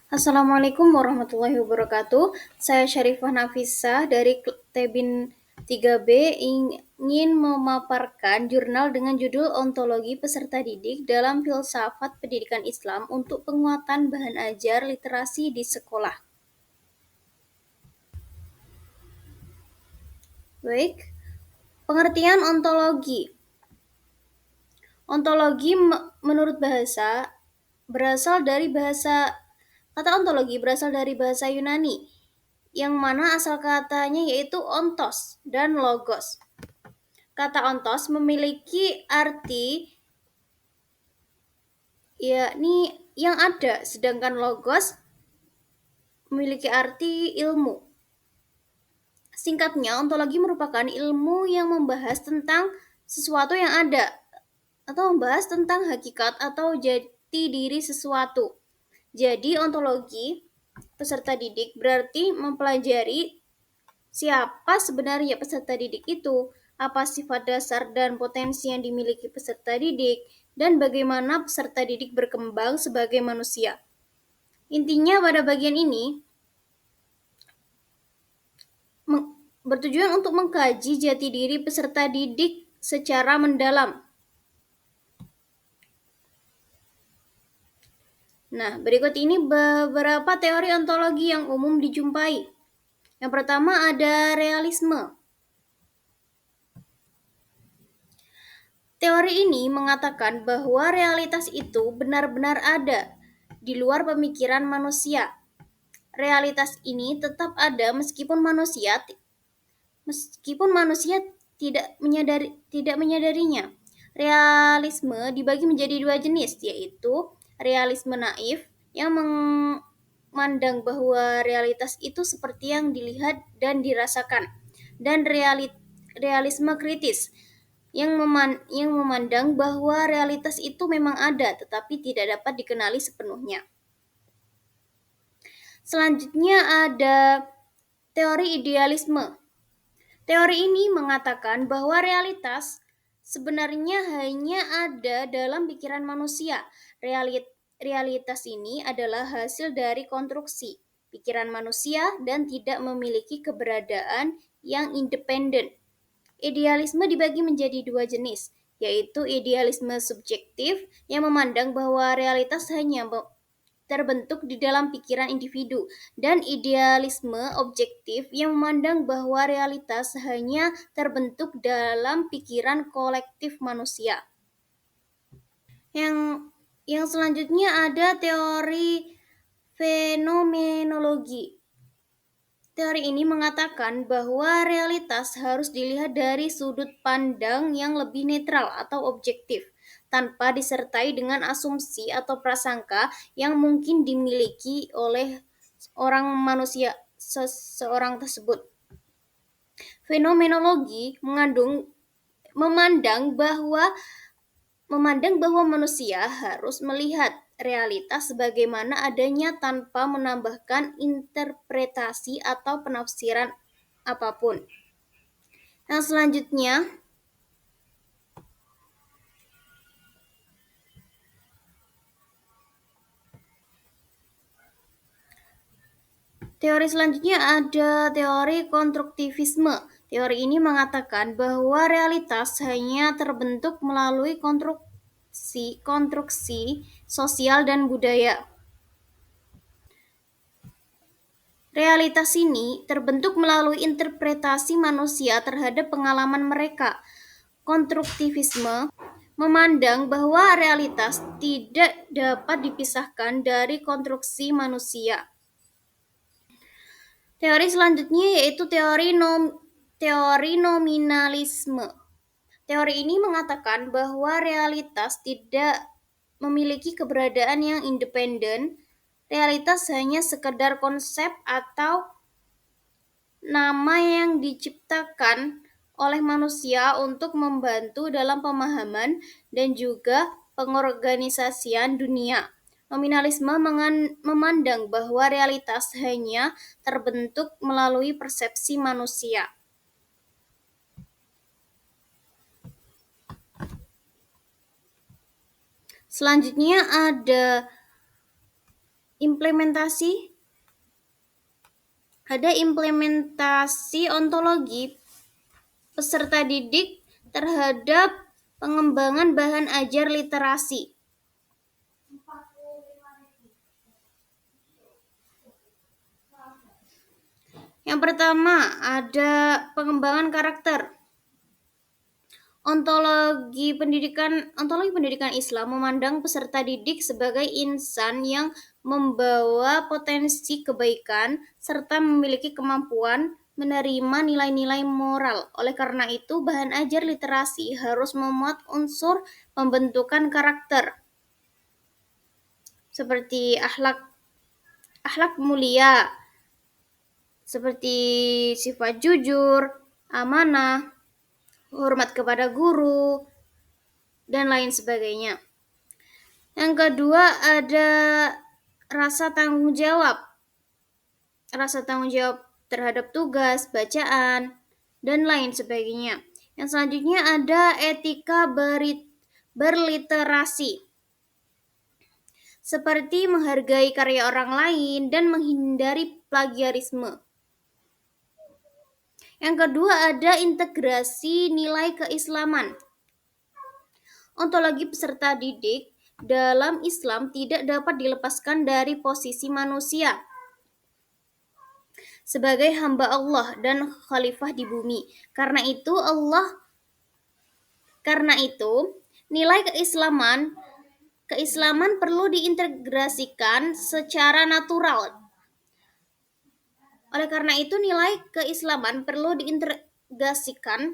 Assalamualaikum warahmatullahi wabarakatuh. Saya Syarifah Nafisah dari Tebin 3B ingin memaparkan jurnal dengan judul Ontologi Peserta Didik dalam Filsafat Pendidikan Islam untuk penguatan bahan ajar literasi di sekolah. Baik, pengertian ontologi. Ontologi menurut bahasa berasal dari bahasa kata ontologi berasal dari bahasa Yunani yang mana asal katanya yaitu ontos dan logos. Kata ontos memiliki arti yakni yang ada, sedangkan logos memiliki arti ilmu. Singkatnya, ontologi merupakan ilmu yang membahas tentang sesuatu yang ada atau membahas tentang hakikat atau jati diri sesuatu. Jadi, ontologi peserta didik berarti mempelajari siapa sebenarnya peserta didik itu, apa sifat dasar dan potensi yang dimiliki peserta didik, dan bagaimana peserta didik berkembang sebagai manusia. Intinya pada bagian ini bertujuan untuk mengkaji jati diri peserta didik secara mendalam. Nah, berikut ini beberapa teori ontologi yang umum dijumpai. Yang pertama ada realisme. Teori ini mengatakan bahwa realitas itu benar-benar ada di luar pemikiran manusia. Realitas ini tetap ada meskipun manusia tidak menyadarinya. Realisme dibagi menjadi dua jenis, yaitu realisme naif yang memandang bahwa realitas itu seperti yang dilihat dan dirasakan, dan realisme kritis yang memandang bahwa realitas itu memang ada tetapi tidak dapat dikenali sepenuhnya. Selanjutnya ada teori idealisme. Teori ini mengatakan bahwa realitas sebenarnya hanya ada dalam pikiran manusia. Realitas ini adalah hasil dari konstruksi pikiran manusia dan tidak memiliki keberadaan yang independen. Idealisme dibagi menjadi dua jenis, yaitu idealisme subjektif yang memandang bahwa realitas hanya terbentuk di dalam pikiran individu, dan idealisme objektif yang memandang bahwa realitas hanya terbentuk dalam pikiran kolektif manusia. Yang selanjutnya ada teori fenomenologi. Teori ini mengatakan bahwa realitas harus dilihat dari sudut pandang yang lebih netral atau objektif, tanpa disertai dengan asumsi atau prasangka yang mungkin dimiliki oleh seseorang tersebut. Fenomenologi memandang bahwa manusia harus melihat realitas sebagaimana adanya tanpa menambahkan interpretasi atau penafsiran apapun. Yang selanjutnya, teori selanjutnya ada teori konstruktivisme. Teori ini mengatakan bahwa realitas hanya terbentuk melalui konstruksi sosial dan budaya. Realitas ini terbentuk melalui interpretasi manusia terhadap pengalaman mereka. Konstruktivisme memandang bahwa realitas tidak dapat dipisahkan dari konstruksi manusia. Teori selanjutnya yaitu teori nominalisme. Teori ini mengatakan bahwa realitas tidak memiliki keberadaan yang independen. Realitas hanya sekedar konsep atau nama yang diciptakan oleh manusia untuk membantu dalam pemahaman dan juga pengorganisasian dunia. Nominalisme memandang bahwa realitas hanya terbentuk melalui persepsi manusia. Selanjutnya ada implementasi ontologi peserta didik terhadap pengembangan bahan ajar literasi. Yang pertama, ada pengembangan karakter. Ontologi pendidikan Islam memandang peserta didik sebagai insan yang membawa potensi kebaikan serta memiliki kemampuan menerima nilai-nilai moral. Oleh karena itu, bahan ajar literasi harus memuat unsur pembentukan karakter seperti akhlak mulia, seperti sifat jujur, amanah, hormat kepada guru, dan lain sebagainya. Yang kedua ada rasa tanggung jawab. Rasa tanggung jawab terhadap tugas, bacaan, dan lain sebagainya. Yang selanjutnya ada etika berliterasi. Seperti menghargai karya orang lain dan menghindari plagiarisme. Yang kedua ada integrasi nilai keislaman. Ontologi peserta didik dalam Islam tidak dapat dilepaskan dari posisi manusia sebagai hamba Allah dan khalifah di bumi. Karena itu nilai keislaman perlu diintegrasikan secara natural. Oleh karena itu nilai keislaman perlu diintegrasikan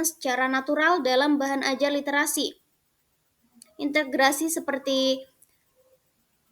secara natural dalam bahan ajar literasi. Integrasi seperti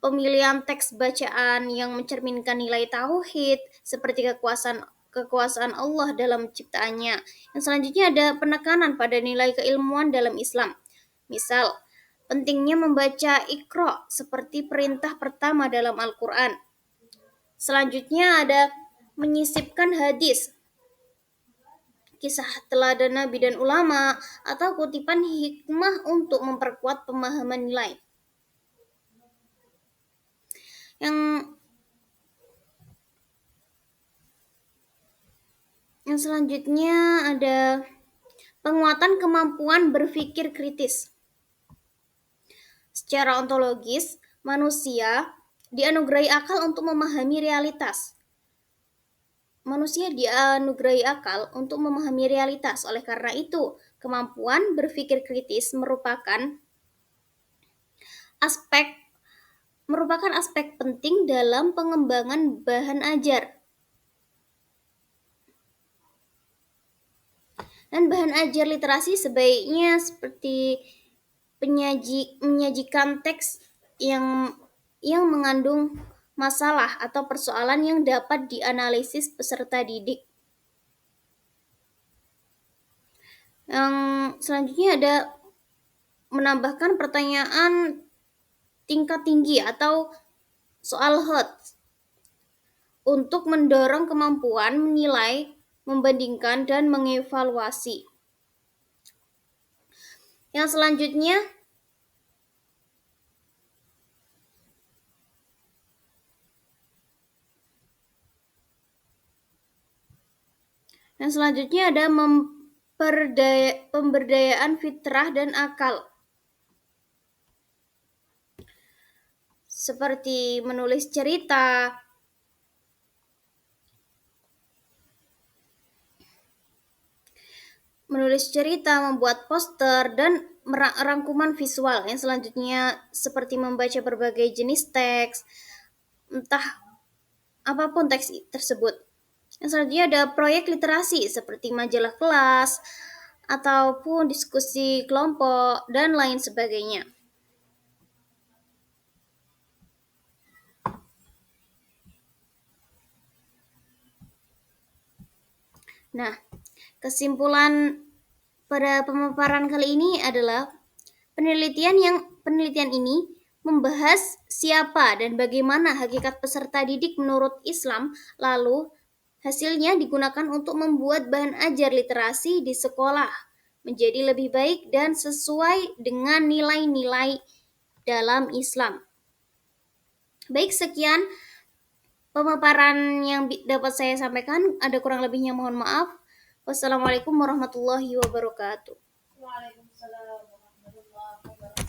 pemilihan teks bacaan yang mencerminkan nilai tauhid seperti kekuasaan Allah dalam ciptaannya. Yang selanjutnya ada penekanan pada nilai keilmuan dalam Islam. Misal, pentingnya membaca Iqra seperti perintah pertama dalam Al-Quran. Selanjutnya ada menyisipkan hadis, kisah teladan Nabi dan ulama, atau kutipan hikmah untuk memperkuat pemahaman nilai. Yang selanjutnya ada penguatan kemampuan berpikir kritis. Secara ontologis, manusia dianugerahi akal untuk memahami realitas. Oleh karena itu, kemampuan berpikir kritis merupakan aspek penting dalam pengembangan bahan ajar. Dan bahan ajar literasi sebaiknya seperti menyajikan teks yang mengandung masalah atau persoalan yang dapat dianalisis peserta didik. Yang selanjutnya ada menambahkan pertanyaan tingkat tinggi atau soal hot untuk mendorong kemampuan menilai, membandingkan, dan mengevaluasi. Yang selanjutnya ada pemberdayaan fitrah dan akal. Seperti menulis cerita, membuat poster, dan rangkuman visual. Yang selanjutnya seperti membaca berbagai jenis teks, entah apapun teks tersebut. Yang selanjutnya ada proyek literasi seperti majalah kelas, ataupun diskusi kelompok, dan lain sebagainya. Nah, kesimpulan pada pemaparan kali ini adalah penelitian ini membahas siapa dan bagaimana hakikat peserta didik menurut Islam, lalu hasilnya digunakan untuk membuat bahan ajar literasi di sekolah menjadi lebih baik dan sesuai dengan nilai-nilai dalam Islam. Baik, sekian pemaparan yang dapat saya sampaikan. Ada kurang lebihnya mohon maaf. Wassalamualaikum warahmatullahi wabarakatuh. Waalaikumsalam warahmatullahi wabarakatuh.